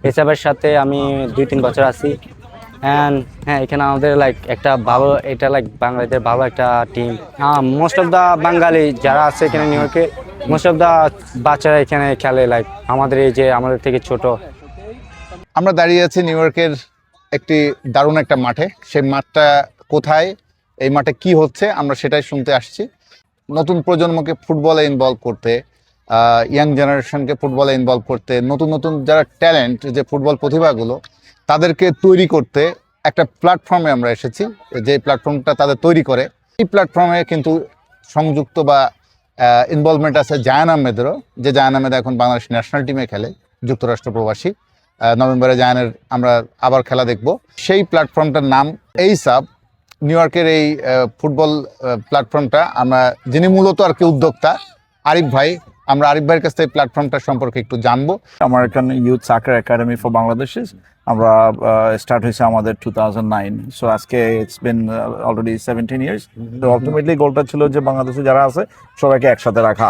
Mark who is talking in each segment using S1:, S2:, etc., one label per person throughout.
S1: হিসাবের সাথে আমি 2-3 বছর আছি। অ্যান্ড হ্যাঁ, এখানে আমাদের লাইক একটা ভালো, এটা লাইক বাংলাদেশের ভালো একটা টিম। মোস্ট অফ দ্য বাঙালি যারা আছে এখানে নিউ ইয়র্কে, মোস্ট অফ দ্য বাচ্চারা এখানে খেলে লাইক আমাদের এই যে আমাদের থেকে ছোট।
S2: আমরা দাঁড়িয়ে আছি নিউ ইয়র্কের একটি দারুণ একটা মাঠে। সেই মাঠটা কোথায়, এই মাঠে কি হচ্ছে, আমরা সেটাই শুনতে আসছি। নতুন প্রজন্মকে ফুটবলে ইনভলভ করতে, ইয়াং জেনারেশনকে ফুটবলে ইনভলভ করতে, নতুন নতুন যারা ট্যালেন্ট, যে ফুটবল প্রতিভাগুলো, তাদেরকে তৈরি করতে একটা প্ল্যাটফর্মে আমরা এসেছি, যে প্ল্যাটফর্মটা তাদের তৈরি করে। এই প্ল্যাটফর্মে কিন্তু সংযুক্ত বা ইনভলভমেন্ট আছে জায়ান আহমেদেরও, যে জায়ান আহমেদ এখন বাংলাদেশ ন্যাশনাল টিমে খেলে, যুক্তরাষ্ট্র প্রবাসী। নভেম্বরে জায়ানের আমরা আবার খেলা দেখব। সেই প্ল্যাটফর্মটার নাম এইসাব। নিউ ইয়র্কের এই ফুটবল প্ল্যাটফর্মটা আমরা, যিনি মূলত আর কি উদ্যোক্তা, আরিফ ভাই, আমরা আরিফ ভাইয়ের কাছ থেকে প্ল্যাটফর্মটা সম্পর্কে একটু জানবো।
S3: আমেরিকান ইউথ সাকার একাডেমি ফর বাংলাদেশ, আমরা স্টার্ট হয়েছে আমাদের 2009। সো আজকে ইটস বিন অলরেডি 17 ইয়ার্স। তো আলটিমেটলি গোলটা ছিল যে বাংলাদেশে যারা আছে সবাইকে একসাথে রাখা,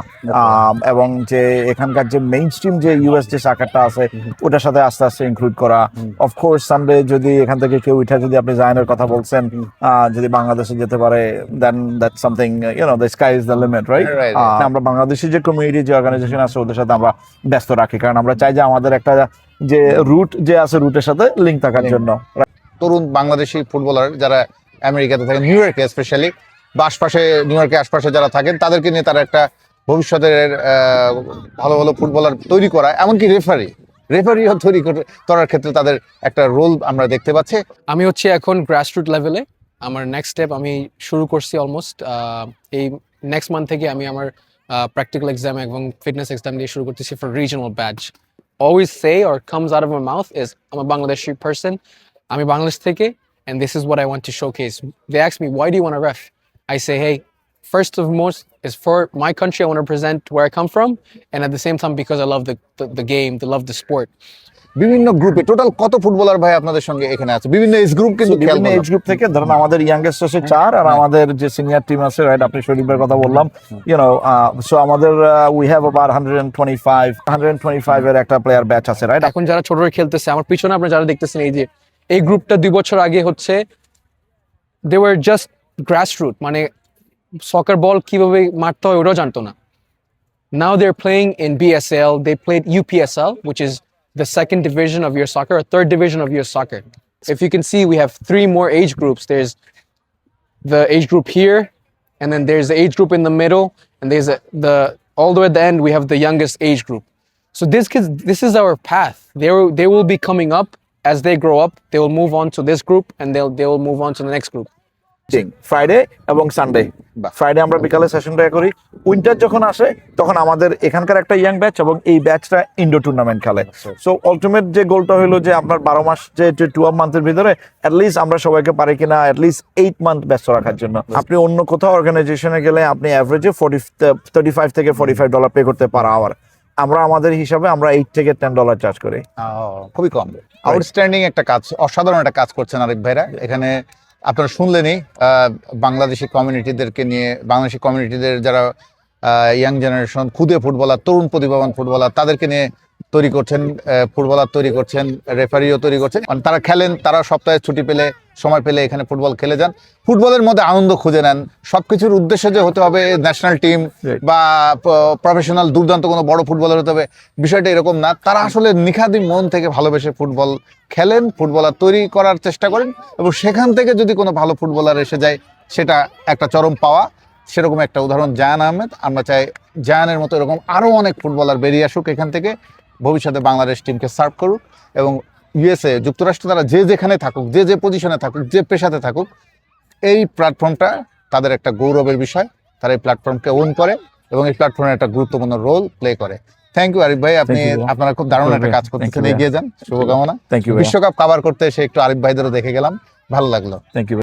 S3: এবং যে এখানকার যে মেইন স্ট্রিম যে ইউএস যে সাকারটা আছে ওটার সাথে আস্তে আস্তে ইনক্লুড করা। অফকোর্স সামডে যদি এখান থেকে কেউ উঠে, যদি আপনি জায়ানের কথা বলছেন, যদি বাংলাদেশে যেতে পারে, then that something, the sky is the limit, right? আমরা বাংলাদেশি যে কমিউনিটি, যে অর্গানাইজেশন আছে ওদের সাথে আমরা ব্যস্ত রাখি, কারণ আমরা চাই যে আমাদের একটা যে রুট যে আছে রুটের সাথে লিঙ্ক থাকার জন্য।
S2: তরুণ বাংলাদেশি ফুটবলার যারা আমেরিকাতে থাকেন, নিউ ইয়র্কে স্পেশালি, বা আশপাশে নিউ ইয়র্কের আশপাশে যারা থাকেন, তাদেরকে নিয়ে তারা একটা ভবিষ্যতের ভালো ভালো ফুটবলার তৈরি করা, এমনকি রেফারিও তৈরি করার ক্ষেত্রে তাদের একটা রোল আমরা দেখতে পাচ্ছি।
S4: আমি হচ্ছে এখন গ্রাসরুট লেভেলে। আমার নেক্সট স্টেপ আমি শুরু করছি অলমোস্ট এই নেক্সট মান্থ থেকে। আমি আমার প্র্যাকটিক্যাল এক্সাম এবং ফিটনেস এক্সাম দিয়ে শুরু করতেছি for regional batch. Always say or comes out of my mouth is I'm a Bangladeshi person. I'm a Bangladesh থেকে, and this is what I want to showcase. They ask me, why do you want to ref? I say, hey, first of most is for my country. I want to present where I come from, and at the same time because I love the game, I love the sport.
S2: বিভিন্ন গ্রুপে total কত footballer ভাই আপনাদের সঙ্গে এখানে আছে? বিভিন্ন age group, কিন্তু
S3: বিভিন্ন এজ গ্রুপ থেকে ধরুন আমাদের ইয়াংগেস্ট আছে 4, আর আমাদের যে সিনিয়র টিম আছে, রাইট, আপনি শরীফের কথা বললাম, সো আমাদের উই হ্যাভ अबाउट 125 এর একটা প্লেয়ার ব্যাচ আছে, রাইট?
S4: এখন যারা ছোটরা খেলতেছে আমার পিছনে, আপনারা যারা দেখতেছেন, এই যে এই গ্রুপটা 2 বছর আগে হচ্ছে দে ওয়ার জাস্ট গ্রাসরুট, মানে সকার বল কিভাবে মারতে হয় ওরাও জানতো না। Now they're playing in BSL. They played UPSL, which is the second division of your soccer, or third division of your soccer. If you can see, we have 3 more age groups. There's the age group here, and then there's the age group in the middle, and there's the all the way at the end we have the youngest age group. So these kids, this is our path. They will be coming up as they grow up. They will move on to this group, and they will move on to the next group.
S3: Friday এবং Sunday, Friday আমরা বিকালে সেশনটা করি। Winter যখন আসে তখন আমাদের এখানকার একটা ইয়াং ব্যাচ এবং এই ব্যাচটা ইনডোর টুর্নামেন্ট খেলে। সো আলটিমেট যে গোলটা হলো যে আপনার 12 মাস যে 12 মান্থের ভিতরে অ্যাটলিস্ট আমরা সবাইকে পারি কিনা অ্যাটলিস্ট 8 মান্থ ব্যস্ত রাখার জন্য। আপনি অন্য কোথাও অর্গানাইজেশনে গেলে আপনি অ্যাভারেজে $35 থেকে $45 পে করতে পার আওয়ার। আমরা আমাদের হিসাবে আমরা $8 থেকে $10 চার্জ করি।
S2: খুবই কম। আউটস্ট্যান্ডিং একটা কাজ, অসাধারণ একটা কাজ করছেন আরিফ ভাইরা। এখানে আপনারা শুনলেনই, বাংলাদেশি কমিউনিটিদেরকে নিয়ে, বাংলাদেশি কমিউনিটিদের যারা ইয়াং জেনারেশন, খুদে ফুটবলার, তরুণ প্রতিভাবান ফুটবলার, তাদেরকে নিয়ে তৈরি করছেন, ফুটবলার তৈরি করছেন, রেফারিও তৈরি করছেন। তারা খেলেন, তারা সপ্তাহে ছুটি পেলে, সময় পেলে এখানে ফুটবল খেলে যান, ফুটবলের মধ্যে আনন্দ খুঁজে নেন। সবকিছুর উদ্দেশ্য যে হতে হবে ন্যাশনাল টিম বা প্রফেশনাল দুর্দান্ত কোনো বড় ফুটবলার হতে হবে, বিষয়টা এরকম না। তারা আসলে নিখাদি মন থেকে ভালোবেসে ফুটবল খেলেন, ফুটবলার তৈরি করার চেষ্টা করেন, এবং সেখান থেকে যদি কোনো ভালো ফুটবলার এসে যায় সেটা একটা চরম পাওয়া। সেরকম একটা উদাহরণ জায়ান আহমেদ। আমরা চাই জায়ানের মতো এরকম আরও অনেক ফুটবলার বেরিয়ে আসুক এখান থেকে, ভবিষ্যতে বাংলাদেশ টিমকে সার্ভ করুক, এবং ইউএসএ, যুক্তরাষ্ট্র, তারা যে যেখানে থাকুক, যে যে পজিশনে থাকুক, যে পেশাতে থাকুক, এই প্ল্যাটফর্মটা তাদের একটা গৌরবের বিষয়। তারা এই প্ল্যাটফর্মকে ওন করে এবং এই প্ল্যাটফর্মের একটা গুরুত্বপূর্ণ রোল প্লে করে। থ্যাংক ইউ আরিফ ভাই, আপনারা খুব দারুণ একটা কাজ করতেছেন, এগিয়ে যান, শুভকামনা। বিশ্বকাপ কভার করতে এসে একটু আরিফ ভাইদেরও দেখে গেলাম, ভালো লাগলো।
S3: Thank you.